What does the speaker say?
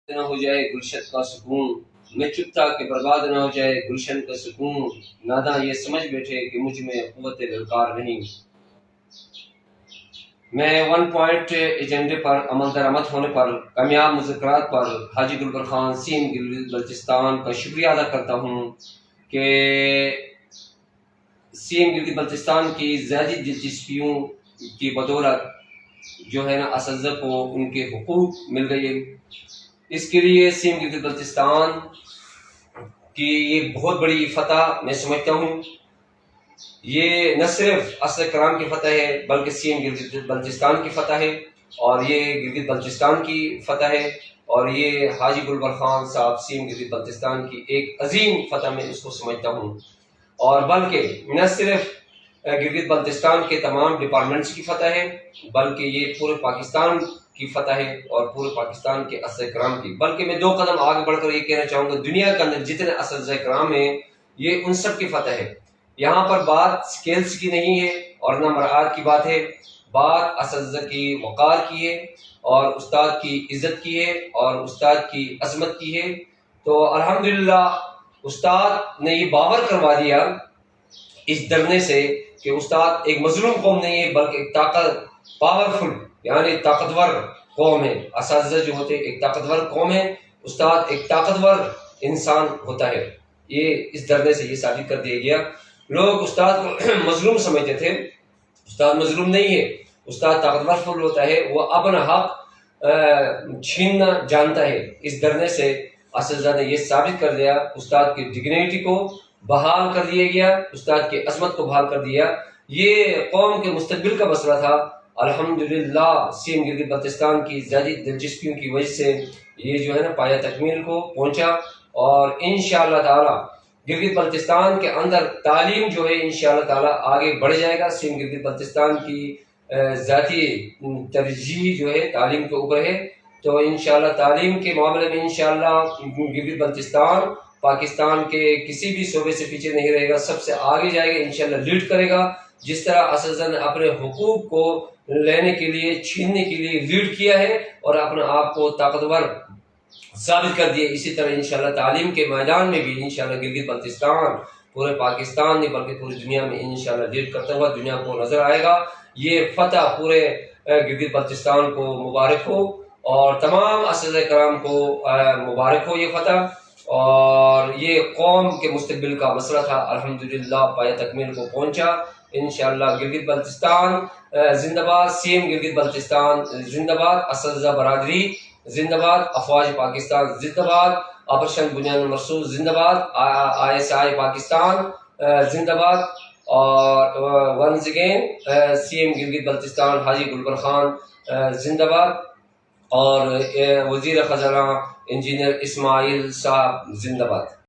نہ ہو جائے گلشن کا سکون، میں چپ تھا کہ برباد نہ ہو جائے گلشن کا سکون، ناداں یہ سمجھ بیٹھے کہ مجھ میں قوت للکار نہیں۔ میں 1 پوائنٹ ایجنڈے پر عمل درآمد ہونے پر، کامیاب مذاکرات پر حاجی گلبر خان سیم گلگت بلتستان کا شکریہ ادا کرتا ہوں کہ سیم گلگت بلتستان کی زیادہ دلچسپیوں کی بدولت جو ہے نا اساتذہ کو ان کے حقوق مل گئے۔ اس کے لیے سیم گلگت بلتستان کی یہ بہت بڑی فتح میں سمجھتا ہوں۔ یہ نہ صرف اساتذہ کرام کی فتح ہے بلکہ سیم گلگت بلتستان کی فتح ہے، اور یہ گلگت بلتستان کی فتح ہے، اور یہ حاجی گلبر خان صاحب سیم گلگت بلتستان کی ایک عظیم فتح میں اس کو سمجھتا ہوں، اور بلکہ نہ صرف گلگت بلتستان کے تمام ڈپارٹمنٹس کی فتح ہے بلکہ یہ پورے پاکستان کی فتح ہے، اور پورے پاکستان کے اساتذہ کرام کی۔ بلکہ میں 2 قدم آگے بڑھ کر یہ کہنا چاہوں گا، دنیا کے اندر جتنے اساتذہ کرام ہیں یہ ان سب کی فتح ہے۔ یہاں پر بات سکیلز کی نہیں ہے اور نہ مراعات کی بات ہے، بات اساتذہ کی وقار کی ہے، اور استاد کی عزت کی ہے، اور استاد کی عظمت کی ہے۔ تو الحمدللہ استاد نے یہ باور کروا دیا اس دھرنے سے کہ استاد ایک مظلوم قوم نہیں ہے بلکہ ایک پاورفل یعنی طاقتور قوم ہے۔ اساتذہ جو ہوتے ایک طاقتور قوم ہے، استاد ایک طاقتور انسان ہوتا ہے۔ یہ اس دھرنے سے یہ ثابت کر دیا گیا۔ لوگ استاد کو مظلوم سمجھتے تھے، استاد مظلوم نہیں ہے، استاد طاقتور فل ہوتا ہے، وہ اپنا حق چھیننا جانتا ہے۔ اس دھرنے سے اساتذہ نے یہ ثابت کر دیا، استاد کی ڈگنیٹی کو بحال کر دیا گیا، استاد کی عظمت کو بحال کر دیا۔ یہ قوم کے مستقبل کا مسئلہ تھا۔ الحمدللہ سیم گلگت بلتستان کی زیادہ دلچسپیوں کی وجہ سے یہ جو ہے نا پایہ تکمیل کو پہنچا، اور انشاءاللہ تعالی گلگت بلتستان کے اندر تعلیم جو ہے انشاءاللہ تعالی آگے بڑھ جائے گا۔ سیم گلگت بلتستان کی ذاتی ترجیح جو ہے تعلیم کے اوپر ہے، تو انشاءاللہ تعلیم کے معاملے میں انشاءاللہ گلگت بلتستان پاکستان کے کسی بھی صوبے سے پیچھے نہیں رہے گا، سب سے آگے جائے گا، انشاءاللہ لیڈ کرے گا۔ جس طرح اساتذہ نے اپنے حقوق کو لینے کے لیے، چھیننے کے لیے لیڈ کیا ہے اور اپنے آپ کو طاقتور ثابت کر دیا، اسی طرح انشاءاللہ تعلیم کے میدان میں بھی انشاءاللہ گلگت بلتستان پورے پاکستان نہیں بلکہ پوری دنیا میں انشاءاللہ لیڈ کرتا ہوا دنیا کو نظر آئے گا۔ یہ فتح پورے گلگت بلتستان کو مبارک ہو، اور تمام اساتذہ کرام کو مبارک ہو یہ فتح، اور یہ قوم کے مستقبل کا مسئلہ تھا، الحمدللہ پایہ تکمیل کو پہنچا۔ انشاءاللہ گلگت بلتستان زندہ باد، سیم گلگت بلتستان زندہ باد، اساتذہ برادری زندہ باد، افواج پاکستان زندہ باد، آپریشن بنیاد المرصوص زندہ باد، ISI پاکستان زندہ باد، اور once again same Gilgit Baltistan Haji Gulbar Khan زندہ باد، اور وزیر خزانہ انجینئر اسماعیل صاحب زندہ باد۔